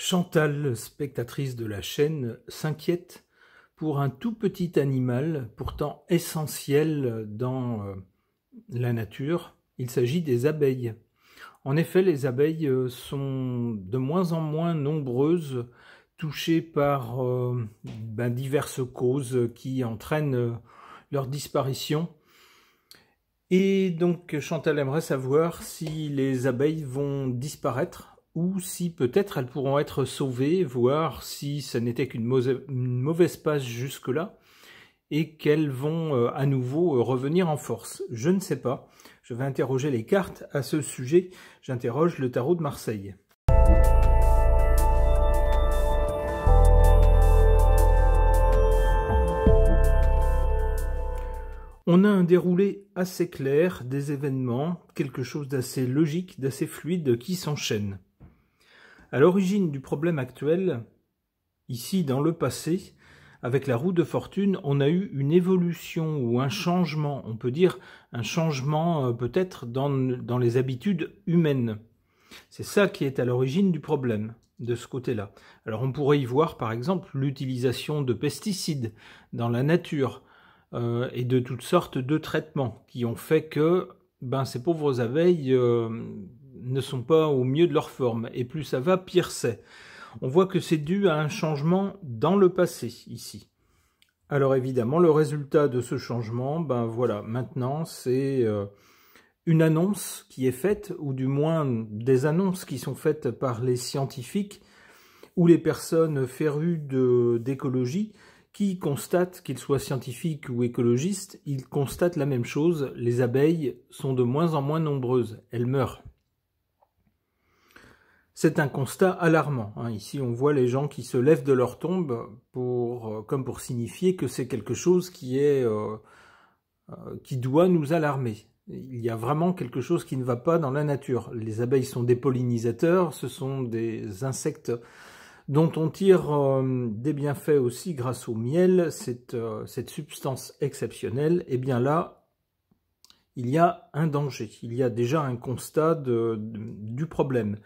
Chantal, spectatrice de la chaîne, s'inquiète pour un tout petit animal, pourtant essentiel dans la nature. Il s'agit des abeilles. En effet, les abeilles sont de moins en moins nombreuses, touchées par diverses causes qui entraînent leur disparition. Et donc Chantal aimerait savoir si les abeilles vont disparaître ou si peut-être elles pourront être sauvées, voir si ce n'était qu'une mauvaise passe jusque-là et qu'elles vont à nouveau revenir en force. Je ne sais pas. Je vais interroger les cartes à ce sujet. J'interroge le tarot de Marseille. On a un déroulé assez clair des événements, quelque chose d'assez logique, d'assez fluide qui s'enchaîne. À l'origine du problème actuel, ici dans le passé, avec la roue de fortune, on a eu une évolution ou un changement, on peut dire un changement peut-être dans les habitudes humaines. C'est ça qui est à l'origine du problème, de ce côté-là. Alors on pourrait y voir par exemple l'utilisation de pesticides dans la nature et de toutes sortes de traitements qui ont fait que ces pauvres abeilles ne sont pas au mieux de leur forme, et plus ça va, pire c'est. On voit que c'est dû à un changement dans le passé, ici. Alors évidemment, le résultat de ce changement, voilà, maintenant c'est une annonce qui est faite, ou du moins des annonces qui sont faites par les scientifiques, ou les personnes férues d'écologie, qui constatent, qu'ils soient scientifiques ou écologistes, ils constatent la même chose, les abeilles sont de moins en moins nombreuses, elles meurent. C'est un constat alarmant. Ici, on voit les gens qui se lèvent de leur tombe comme pour signifier que c'est quelque chose qui doit nous alarmer. Il y a vraiment quelque chose qui ne va pas dans la nature. Les abeilles sont des pollinisateurs, ce sont des insectes dont on tire des bienfaits aussi grâce au miel, cette substance exceptionnelle. Et bien là, il y a un danger, il y a déjà un constat du problème.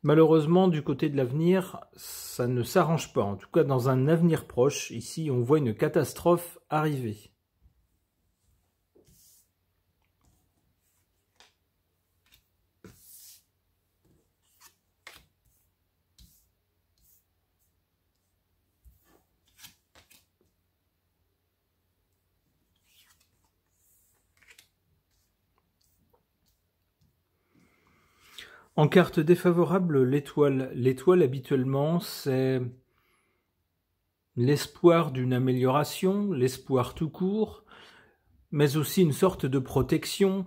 Malheureusement, du côté de l'avenir, ça ne s'arrange pas. En tout cas, dans un avenir proche, ici, on voit une catastrophe arriver. En carte défavorable, l'étoile. L'étoile, habituellement, c'est l'espoir d'une amélioration, l'espoir tout court, mais aussi une sorte de protection.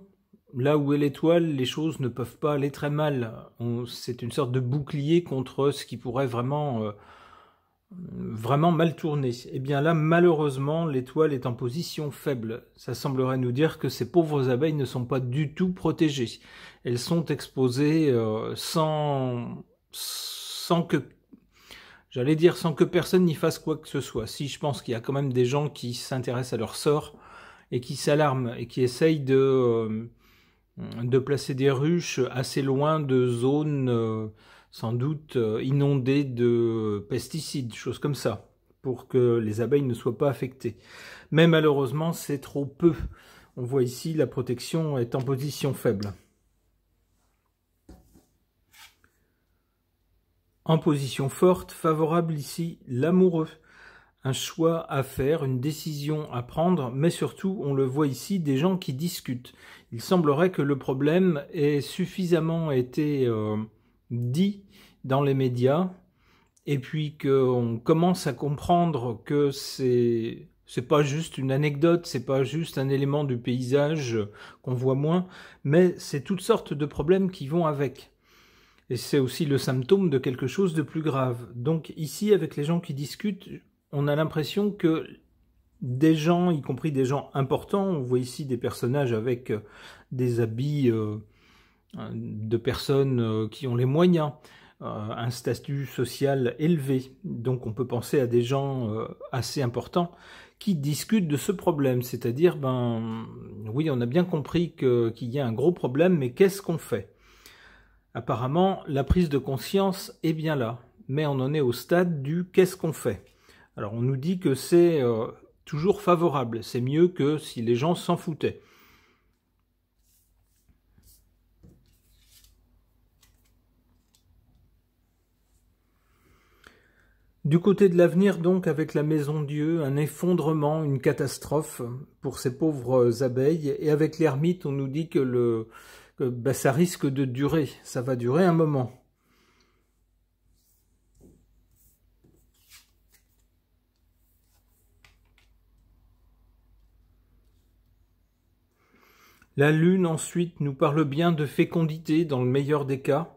Là où est l'étoile, les choses ne peuvent pas aller très mal. C'est une sorte de bouclier contre ce qui pourrait vraiment mal tourner. Et bien là, malheureusement, l'étoile est en position faible. Ça semblerait nous dire que ces pauvres abeilles ne sont pas du tout protégées. Elles sont exposées sans que personne n'y fasse quoi que ce soit. Si, je pense qu'il y a quand même des gens qui s'intéressent à leur sort et qui s'alarment et qui essayent de placer des ruches assez loin de zones sans doute inondées de pesticides, choses comme ça, pour que les abeilles ne soient pas affectées. Mais malheureusement, c'est trop peu. On voit ici, la protection est en position faible. En position forte, favorable ici, l'amoureux. Un choix à faire, une décision à prendre, mais surtout, on le voit ici, des gens qui discutent. Il semblerait que le problème ait suffisamment été dit dans les médias, et puis qu'on commence à comprendre que c'est pas juste une anecdote, c'est pas juste un élément du paysage qu'on voit moins, mais c'est toutes sortes de problèmes qui vont avec. Et c'est aussi le symptôme de quelque chose de plus grave. Donc ici, avec les gens qui discutent, on a l'impression que des gens, y compris des gens importants, on voit ici des personnages avec des habits de personnes qui ont les moyens, un statut social élevé. Donc on peut penser à des gens assez importants qui discutent de ce problème. C'est-à-dire, oui, on a bien compris qu'il y a un gros problème, mais qu'est-ce qu'on fait ? Apparemment, la prise de conscience est bien là. mais on en est au stade du qu'est-ce qu'on fait. Alors on nous dit que c'est toujours favorable, c'est mieux que si les gens s'en foutaient. Du côté de l'avenir, donc, avec la Maison Dieu, un effondrement, une catastrophe pour ces pauvres abeilles. Et avec l'ermite, on nous dit que ça risque de durer. Ça va durer un moment. La Lune, ensuite, nous parle bien de fécondité, dans le meilleur des cas.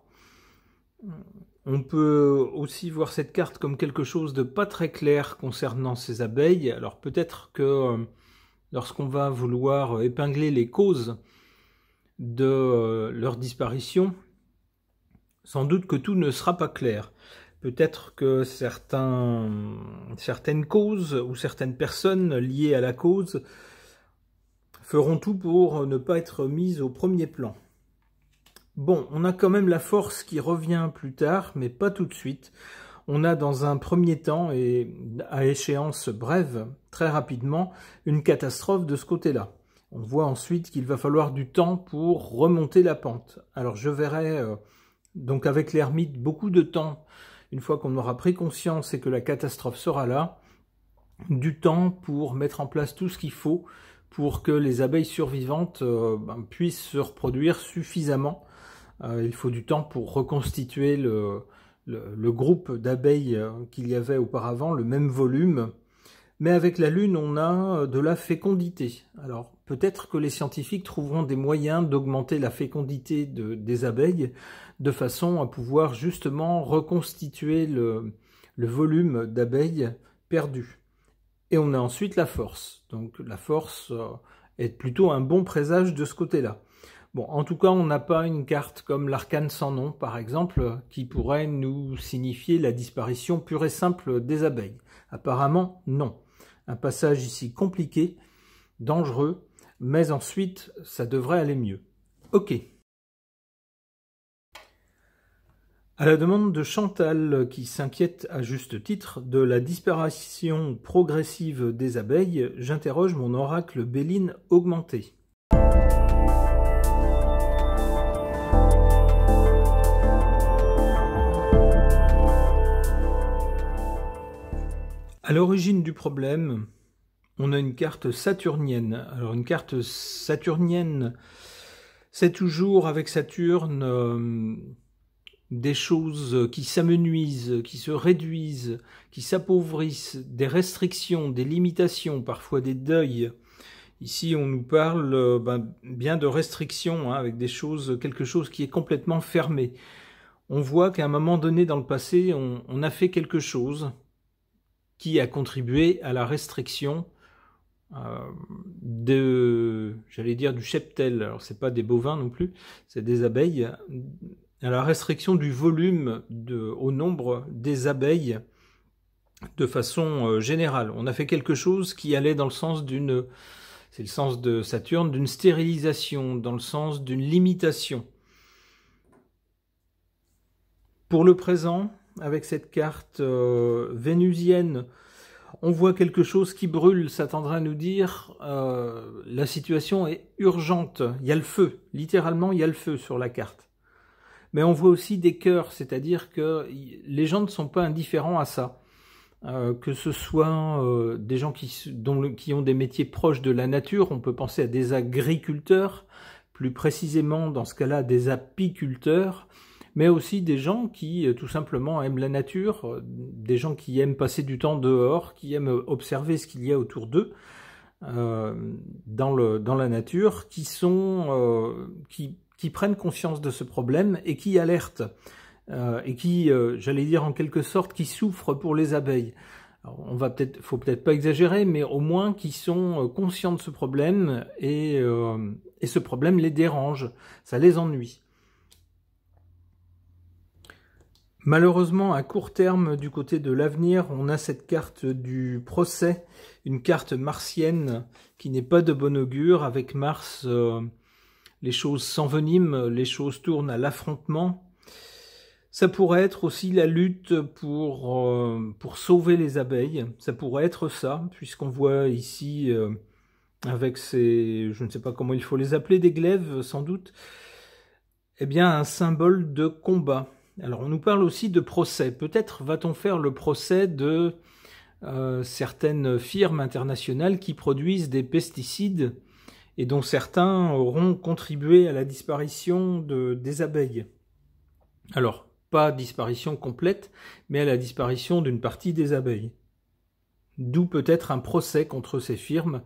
On peut aussi voir cette carte comme quelque chose de pas très clair concernant ces abeilles. Alors peut-être que lorsqu'on va vouloir épingler les causes de leur disparition, sans doute que tout ne sera pas clair. Peut-être que certaines causes ou certaines personnes liées à la cause feront tout pour ne pas être mises au premier plan. Bon, on a quand même la force qui revient plus tard, mais pas tout de suite. On a dans un premier temps, et à échéance brève, très rapidement, une catastrophe de ce côté-là. On voit ensuite qu'il va falloir du temps pour remonter la pente. Alors je verrai, donc avec l'ermite, beaucoup de temps, une fois qu'on aura pris conscience et que la catastrophe sera là, du temps pour mettre en place tout ce qu'il faut pour que les abeilles survivantes puissent se reproduire suffisamment. Il faut du temps pour reconstituer le groupe d'abeilles qu'il y avait auparavant, le même volume. Mais avec la Lune, on a de la fécondité. Alors peut-être que les scientifiques trouveront des moyens d'augmenter la fécondité des abeilles de façon à pouvoir justement reconstituer le volume d'abeilles perdu. Et on a ensuite la force. Donc la force est plutôt un bon présage de ce côté-là. Bon, en tout cas, on n'a pas une carte comme l'arcane sans nom, par exemple, qui pourrait nous signifier la disparition pure et simple des abeilles. Apparemment, non. Un passage ici compliqué, dangereux, mais ensuite, ça devrait aller mieux. Ok. À la demande de Chantal, qui s'inquiète à juste titre de la disparition progressive des abeilles, j'interroge mon oracle Béline augmenté. À l'origine du problème, on a une carte saturnienne. Alors une carte saturnienne, c'est toujours avec Saturne des choses qui s'amenuisent, qui se réduisent, qui s'appauvrissent, des restrictions, des limitations, parfois des deuils. Ici, on nous parle bien de restrictions, avec des choses, quelque chose qui est complètement fermé. On voit qu'à un moment donné dans le passé, on a fait quelque chose qui a contribué à la restriction j'allais dire du cheptel. Alors c'est pas des bovins non plus, c'est des abeilles. À la restriction du volume au nombre des abeilles de façon générale. On a fait quelque chose qui allait dans le sens c'est le sens de Saturne, d'une stérilisation, dans le sens d'une limitation. Pour le présent, avec cette carte vénusienne, on voit quelque chose qui brûle, ça tendrait à nous dire la situation est urgente, il y a le feu, littéralement il y a le feu sur la carte. Mais on voit aussi des cœurs, c'est-à-dire que les gens ne sont pas indifférents à ça. Que ce soit des gens qui ont des métiers proches de la nature, on peut penser à des agriculteurs, plus précisément dans ce cas-là des apiculteurs, mais aussi des gens qui tout simplement aiment la nature, des gens qui aiment passer du temps dehors, qui aiment observer ce qu'il y a autour d'eux dans la nature, qui prennent conscience de ce problème et qui alertent, et qui, j'allais dire en quelque sorte, qui souffrent pour les abeilles. Alors, faut peut-être pas exagérer, mais au moins qui sont conscients de ce problème et ce problème les dérange, ça les ennuie. Malheureusement, à court terme, du côté de l'avenir, on a cette carte du procès, une carte martienne qui n'est pas de bon augure. Avec Mars, les choses s'enveniment, les choses tournent à l'affrontement. Ça pourrait être aussi la lutte pour sauver les abeilles. Ça pourrait être ça, puisqu'on voit ici, avec ces, je ne sais pas comment il faut les appeler, des glaives sans doute, eh bien un symbole de combat. Alors on nous parle aussi de procès. Peut-être va-t-on faire le procès de certaines firmes internationales qui produisent des pesticides et dont certains auront contribué à la disparition des abeilles. Alors, pas disparition complète, mais à la disparition d'une partie des abeilles. D'où peut-être un procès contre ces firmes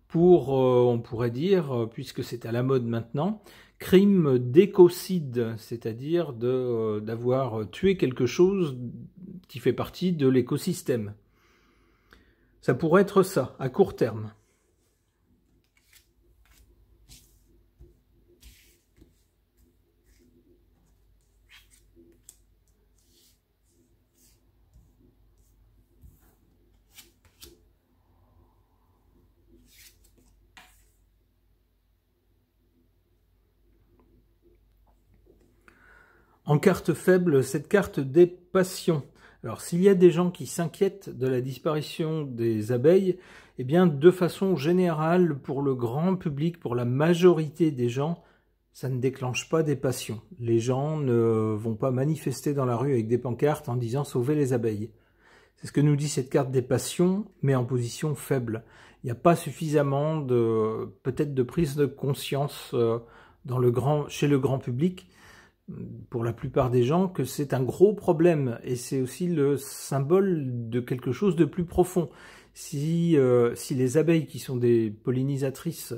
pour, on pourrait dire, puisque c'est à la mode maintenant, crime d'écocide, c'est-à-dire d'avoir tué quelque chose qui fait partie de l'écosystème. Ça pourrait être ça, à court terme. En carte faible, cette carte des passions. Alors, s'il y a des gens qui s'inquiètent de la disparition des abeilles, eh bien, de façon générale, pour le grand public, pour la majorité des gens, ça ne déclenche pas des passions. Les gens ne vont pas manifester dans la rue avec des pancartes en disant « Sauvez les abeilles ». C'est ce que nous dit cette carte des passions, mais en position faible. Il n'y a pas suffisamment peut-être de prise de conscience chez le grand public, pour la plupart des gens, que c'est un gros problème et c'est aussi le symbole de quelque chose de plus profond. Si les abeilles, qui sont des pollinisatrices,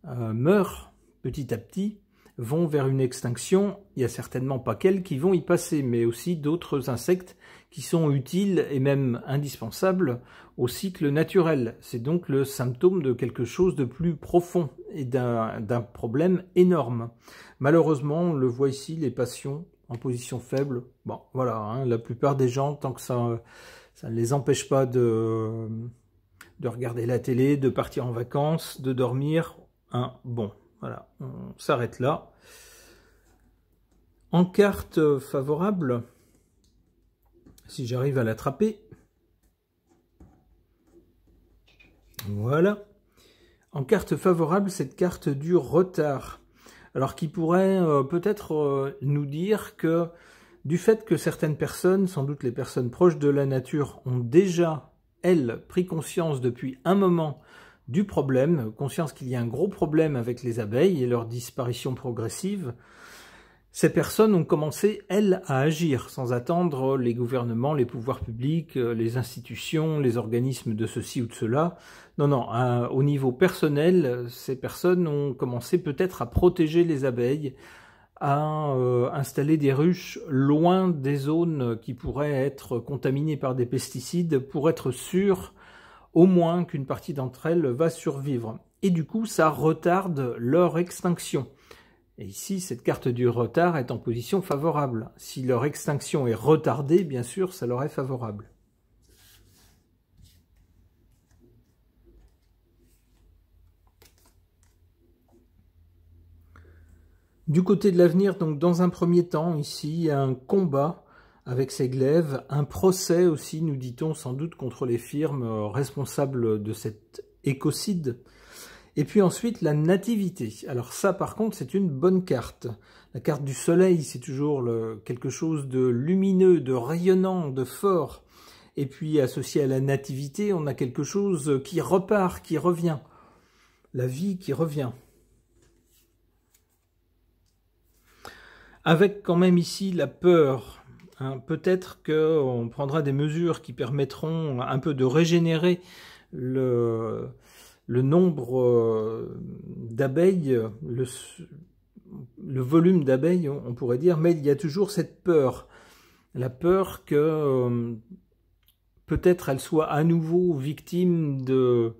meurent petit à petit, vont vers une extinction, il n'y a certainement pas qu'elles qui vont y passer, mais aussi d'autres insectes qui sont utiles et même indispensables au cycle naturel. C'est donc le symptôme de quelque chose de plus profond et d'un problème énorme. Malheureusement, on le voit ici, les passions en position faible. Bon, voilà, hein, la plupart des gens, tant que ça ne les empêche pas de regarder la télé, de partir en vacances, de dormir, hein, bon, voilà, on s'arrête là. En carte favorable, si j'arrive à l'attraper, voilà. En carte favorable, cette carte du retard. Alors qui pourrait peut-être nous dire que du fait que certaines personnes, sans doute les personnes proches de la nature, ont déjà, elles, pris conscience depuis un moment du problème, conscience qu'il y a un gros problème avec les abeilles et leur disparition progressive, ces personnes ont commencé, elles, à agir sans attendre les gouvernements, les pouvoirs publics, les institutions, les organismes de ceci ou de cela. Non, non, au niveau personnel, ces personnes ont commencé peut-être à protéger les abeilles, à installer des ruches loin des zones qui pourraient être contaminées par des pesticides pour être sûr au moins qu'une partie d'entre elles va survivre. Et du coup, ça retarde leur extinction. Et ici, cette carte du retard est en position favorable. Si leur extinction est retardée, bien sûr, ça leur est favorable. Du côté de l'avenir, donc dans un premier temps, ici, il y a un combat avec ces glaives, un procès aussi, nous dit-on, sans doute contre les firmes responsables de cet écocide. Et puis ensuite, la nativité. Alors ça, par contre, c'est une bonne carte. La carte du soleil, c'est toujours quelque chose de lumineux, de rayonnant, de fort. Et puis, associé à la nativité, on a quelque chose qui repart, qui revient. La vie qui revient. Avec quand même ici la peur. Hein, peut-être qu'on prendra des mesures qui permettront un peu de régénérer le nombre d'abeilles, le volume d'abeilles, on pourrait dire, mais il y a toujours cette peur. La peur que peut-être elle soit à nouveau victime de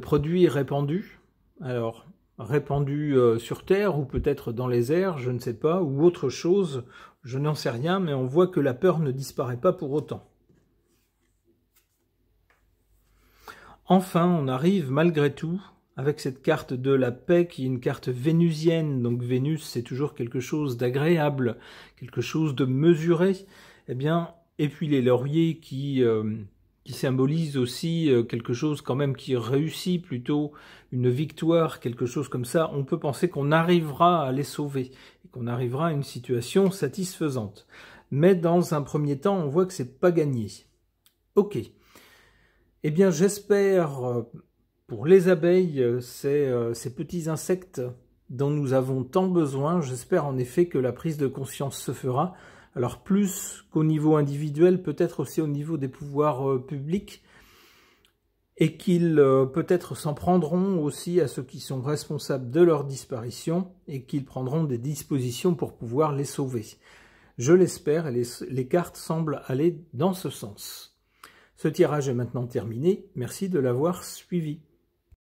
produits répandus. Alors, répandus sur Terre ou peut-être dans les airs, je ne sais pas, ou autre chose, je n'en sais rien, mais on voit que la peur ne disparaît pas pour autant. Enfin, on arrive malgré tout avec cette carte de la paix qui est une carte vénusienne. Donc Vénus, c'est toujours quelque chose d'agréable, quelque chose de mesuré. Eh bien, et puis les lauriers qui symbolisent aussi quelque chose quand même qui réussit, plutôt une victoire, quelque chose comme ça. On peut penser qu'on arrivera à les sauver, et qu'on arrivera à une situation satisfaisante. Mais dans un premier temps, on voit que c'est pas gagné. Ok. Eh bien, j'espère pour les abeilles, ces petits insectes dont nous avons tant besoin, j'espère en effet que la prise de conscience se fera. Alors plus qu'au niveau individuel, peut-être aussi au niveau des pouvoirs publics, et qu'ils peut-être s'en prendront aussi à ceux qui sont responsables de leur disparition, et qu'ils prendront des dispositions pour pouvoir les sauver. Je l'espère, et les cartes semblent aller dans ce sens. Ce tirage est maintenant terminé, merci de l'avoir suivi.